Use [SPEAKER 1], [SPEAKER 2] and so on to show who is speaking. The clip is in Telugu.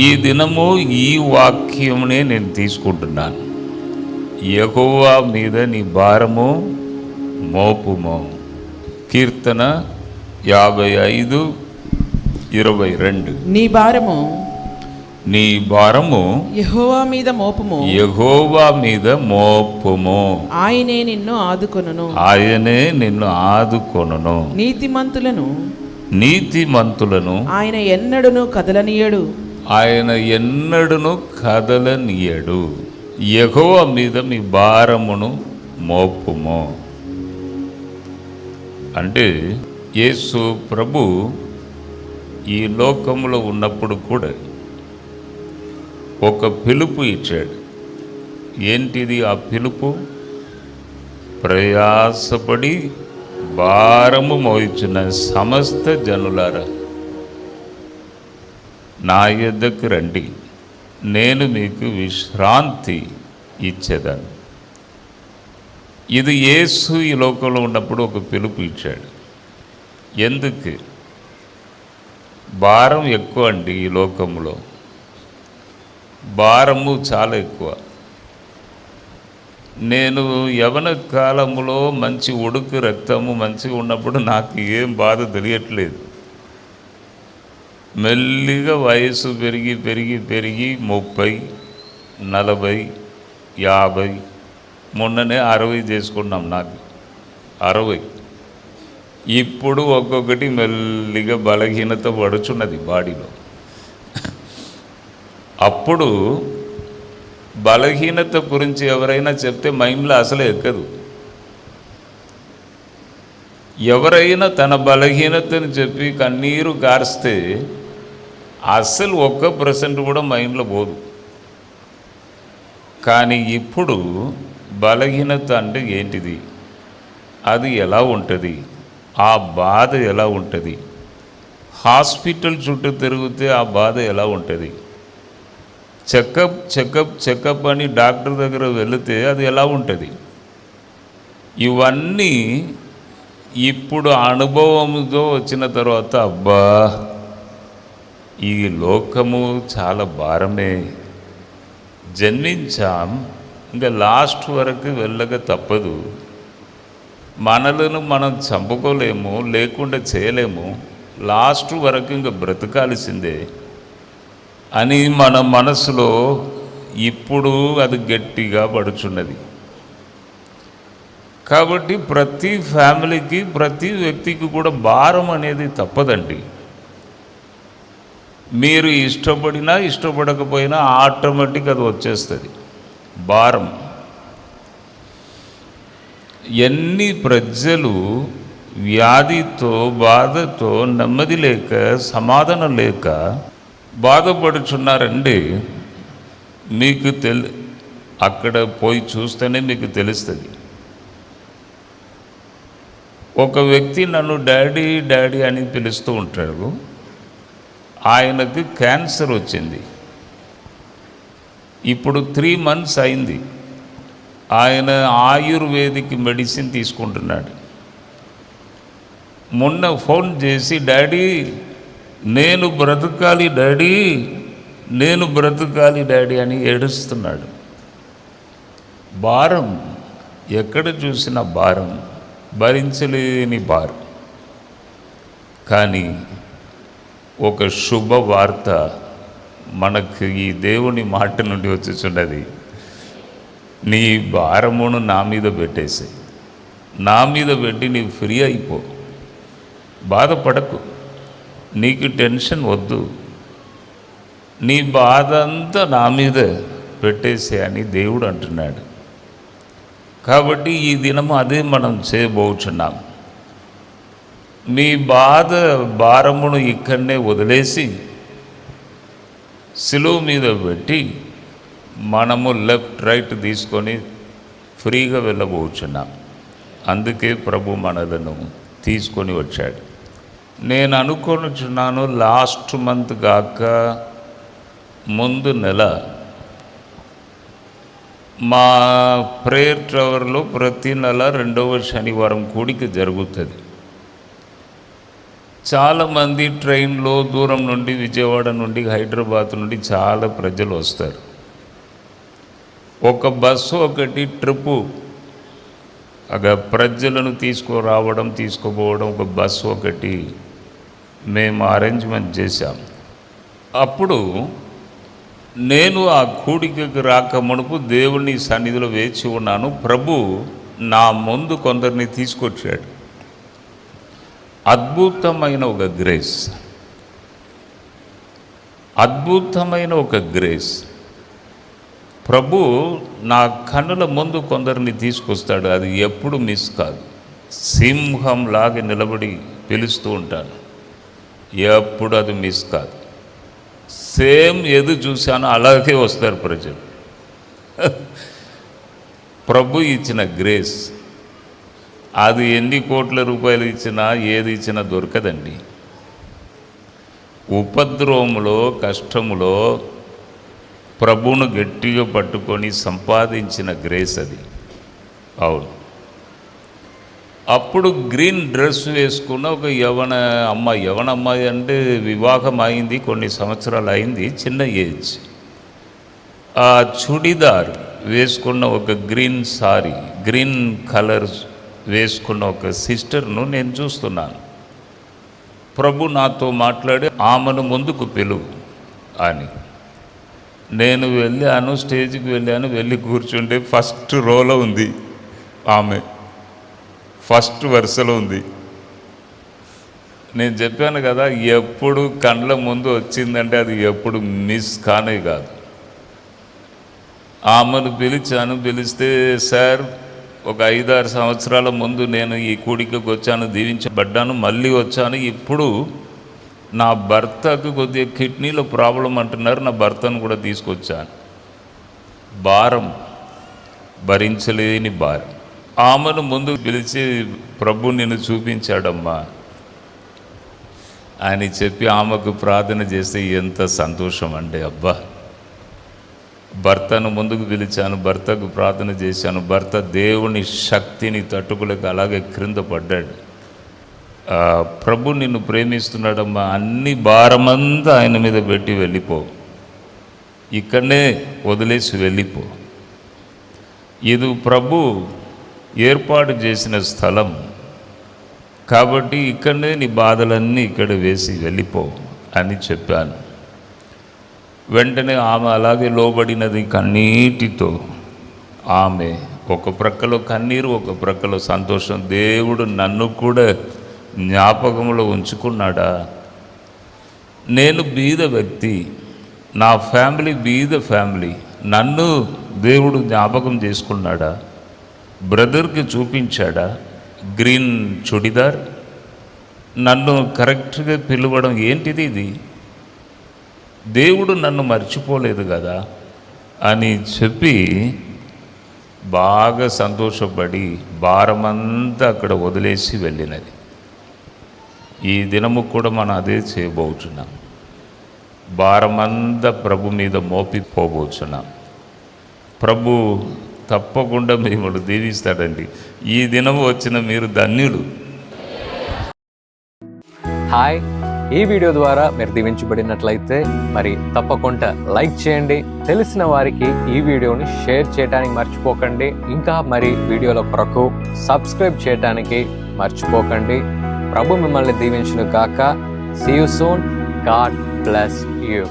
[SPEAKER 1] ఈ దినము ఈ వాక్యమునే నేను తీసుకుంటున్నాను. యెహోవా మీద నీ భారము మోపుము. కీర్తన 55:22. నీ భారము
[SPEAKER 2] యెహోవా మీద మోపుము.
[SPEAKER 1] యెహోవా మీద మోపుము.
[SPEAKER 2] ఆయనే నిన్ను ఆదుకొనును.
[SPEAKER 1] ఆయనే నిన్ను ఆదుకొనును. నీతిమంతులను
[SPEAKER 2] ఆయన ఎన్నడును కదలనీయడు.
[SPEAKER 1] ఆయన ఎన్నడును కదలనీయడు. యెహోవా మీద మీ భారమును మోపుము. అంటే యేసు ప్రభు ఈ లోకంలో ఉన్నప్పుడు కూడా ఒక పిలుపు ఇచ్చాడు. ఏంటిది ఆ పిలుపు? ప్రయాసపడి భారము మోయిచున్న సమస్త జనులారా నా యొద్దకు రండి, నేను మీకు విశ్రాంతి ఇచ్చేదాన్ని. ఇది యేసు ఈ లోకంలో ఉన్నప్పుడు ఒక పిలుపు ఇచ్చాడు. ఎందుకు? భారం ఎక్కువ అండి. ఈ లోకంలో భారము చాలా ఎక్కువ. నేను యవన కాలంలో మంచి ఉడుకు రక్తము మంచిగా ఉన్నప్పుడు నాకు ఏం బాధ తెలియట్లేదు. మెల్లిగా వయసు పెరిగి పెరిగి పెరిగి 30, 40, 50, మొన్ననే 60 చేసుకున్నాం. నాకు 60. ఇప్పుడు ఒక్కొక్కటి మెల్లిగా బలహీనత పడుచున్నది బాడీలో. అప్పుడు బలహీనత గురించి ఎవరైనా చెప్తే మైండ్లో అసలే ఎక్కదు. ఎవరైనా తన బలహీనతను చెప్పి కన్నీరు గారిస్తే అసలు 1% కూడా మైండ్లో పోదు. కానీ ఇప్పుడు బలహీనత అంటే ఏంటిది, అది ఎలా ఉంటుంది, ఆ బాధ ఎలా ఉంటుంది, హాస్పిటల్ చుట్టూ తిరిగితే ఆ బాధ ఎలా ఉంటుంది, చెకప్ అని డాక్టర్ దగ్గర వెళితే అది ఎలా ఉంటుంది, ఇవన్నీ ఇప్పుడు అనుభవంతో వచ్చిన తర్వాత అబ్బా ఈ లోకము చాలా భారమే, జన్మించాం ఇంకా లాస్ట్ వరకు వెళ్ళక తప్పదు, మనలను మనం చంపుకోలేము, లేకుండా చేయలేము, లాస్ట్ వరకు ఇంకా బ్రతకాల్సిందే అని మన మనసులో ఇప్పుడు అది గట్టిగా పడుచున్నది. కాబట్టి ప్రతి ఫ్యామిలీకి ప్రతి వ్యక్తికి కూడా భారం అనేది తప్పదండి. మీరు ఇష్టపడినా ఇష్టపడకపోయినా ఆటోమేటిక్ అది వచ్చేస్తుంది భారం. ఎన్ని ప్రజలు వ్యాధితో బాధతో నెమ్మది లేక సమాధానం లేక బాధపడుచున్నారండి. మీకు అక్కడ పోయి చూస్తేనే మీకు తెలుస్తుంది. ఒక వ్యక్తి నన్ను డాడీ డాడీ అని పిలుస్తూ ఉంటాడు. ఆయనకు క్యాన్సర్ వచ్చింది. ఇప్పుడు 3 months అయింది. ఆయన ఆయుర్వేదిక్ మెడిసిన్ తీసుకుంటున్నాడు. మొన్న ఫోన్ చేసి డాడీ నేను బ్రతకాలి డాడీ, నేను బ్రతకాలి డాడీ అని ఏడుస్తున్నాడు. భారం, ఎక్కడ చూసినా భారం, భరించలేని భారం. కానీ ఒక శుభవార్త మనకు ఈ దేవుని మాట నుండి వచ్చుచున్నది. నీ భారమును నా మీద పెట్టేసి, నా మీద పెట్టి నీవు ఫ్రీ అయిపో, బాధపడకు, నీకు టెన్షన్ వద్దు, నీ బాధ అంతా నా మీద పెట్టేసే అని దేవుడు అంటున్నాడు. కాబట్టి ఈ దినము అదే మనం చేయబోచున్నాం. నీ భారమును ఇక్కడనే వదిలేసి సిలువ మీద పెట్టి మనము లెఫ్ట్ రైట్ తీసుకొని ఫ్రీగా వెళ్ళబోచున్నాం. అందుకే ప్రభు మనలను తీసుకొని వచ్చాడు. నేను అనుకొనుచున్నాను లాస్ట్ మంత్ కాక ముందు నెల మా ప్రేయర్ టవర్లో ప్రతి నెల 2వ శనివారం కూడిక జరుగుతుంది. చాలామంది ట్రైన్లో దూరం నుండి విజయవాడ నుండి హైదరాబాద్ నుండి చాలా ప్రజలు వస్తారు. ఒక బస్సు ఒకటి ట్రిప్పు ప్రజలను తీసుకురావడం తీసుకుపోవడం ఒక బస్సు ఒకటి మేము అరేంజ్మెంట్ చేశాం. అప్పుడు నేను ఆ కూడికకు రాక మునుపు దేవుని సన్నిధిలో వేచి ఉన్నాను. ప్రభు నా ముందు కొందరిని తీసుకొచ్చాడు. అద్భుతమైన ఒక గ్రేస్, అద్భుతమైన ఒక గ్రేస్. ప్రభు నా కన్నుల ముందు కొందరిని తీసుకొస్తాడు. అది ఎప్పుడు మిస్ కాదు. సింహంలాగా నిలబడి పిలుస్తూ ఉంటాను, ఎప్పుడు అది మిస్ కాదు. సేమ్ ఏది చూశానో అలాగే వస్తారు ప్రజలు. ప్రభు ఇచ్చిన గ్రేస్ అది ఎన్ని కోట్ల రూపాయలు ఇచ్చినా ఏది ఇచ్చినా దొరకదండి. ఉపద్రవములో కష్టములో ప్రభువును గట్టిగా పట్టుకొని సంపాదించిన గ్రేస్ అది. అవును, అప్పుడు గ్రీన్ డ్రెస్ వేసుకున్న ఒక యవన అమ్మాయి అంటే వివాహం అయింది, కొన్ని సంవత్సరాలు అయింది, చిన్న ఏజ్. ఆ చుడిదార్ వేసుకున్న ఒక గ్రీన్ సారీ, గ్రీన్ కలర్ వేసుకున్న ఒక సిస్టర్ను నేను చూస్తున్నాను. ప్రభు నాతో మాట్లాడి ఆమెను ముందుకు పిలువు అని. నేను వెళ్ళాను, స్టేజ్కి వెళ్ళాను. వెళ్ళి కూర్చుంటే ఫస్ట్ రోలో ఉంది ఆమె, ఫస్ట్ వరుసలో ఉంది. నేను చెప్పాను కదా, ఎప్పుడు కండ్ల ముందు వచ్చిందంటే అది ఎప్పుడు మిస్ కానే కాదు. ఆమెను పిలిచాను. పిలిస్తే, సార్ ఒక 5-6 సంవత్సరాల ముందు నేను ఈ కూడికకు వచ్చాను, దీవించబడ్డాను, మళ్ళీ వచ్చాను. ఇప్పుడు నా భర్తకు కొద్దిగా కిడ్నీలో ప్రాబ్లం అంటున్నారు, నా భర్తను కూడా తీసుకొచ్చాను. భారం, భరించలేని భారం. ఆమెను ముందు పిలిచి, ప్రభు నిన్ను చూపించాడమ్మా అని చెప్పి ఆమెకు ప్రార్థన చేస్తే ఎంత సంతోషం అండి. అబ్బా, భర్తను ముందుకు పిలిచాను, భర్తకు ప్రార్థన చేశాను. భర్త దేవుని శక్తిని తట్టుకోలేక అలాగే క్రింద పడ్డాడు. ప్రభు నిన్ను ప్రేమిస్తున్నాడమ్మా, అన్ని భారమంతా ఆయన మీద పెట్టి వెళ్ళిపో, ఇక్కడనే వదిలేసి వెళ్ళిపో. ఇది ప్రభు ఏర్పాటు చేసిన స్థలం కాబట్టి ఇక్కడనే నీ బాధలన్నీ ఇక్కడ వేసి వెళ్ళిపో అని చెప్పాను. వెంటనే ఆమె అలాగే లోబడినది. కన్నీటితో ఆమె ఒక ప్రక్కలో కన్నీరు, ఒక ప్రక్కలో సంతోషం. దేవుడు నన్ను కూడా జ్ఞాపకంలో ఉంచుకున్నాడా? నేను బీద వ్యక్తి, నా ఫ్యామిలీ బీద ఫ్యామిలీ, నన్ను దేవుడు జ్ఞాపకం చేసుకున్నాడా? బ్రదర్కి చూపించాడా గ్రీన్ చుడిదార్? నన్ను కరెక్ట్గా పిలవడం ఏంటిది? ఇది దేవుడు నన్ను మర్చిపోలేదు కదా అని చెప్పి బాగా సంతోషపడి భారమంతా అక్కడ వదిలేసి వెళ్ళినది. ఈ దినము కూడా మనం అదే చేయబోతున్నాం. భారమంతా ప్రభు మీద మోపిపోబోతున్నాం. ప్రభు తప్పకుండా మిమ్మల్ని దీవిస్తాడండి. ఈ దినము వచ్చిన మీరు ధన్యులు.
[SPEAKER 3] హాయ్, ఈ వీడియో ద్వారా మీరు దీవించబడినట్లయితే మరి తప్పకుండా లైక్ చేయండి. తెలిసిన వారికి ఈ వీడియోని షేర్ చేయడానికి మర్చిపోకండి. ఇంకా మరి వీడియోల కొరకు సబ్స్క్రైబ్ చేయడానికి మర్చిపోకండి. ప్రభు మిమ్మల్ని దీవించును గాక. See you soon. God bless you.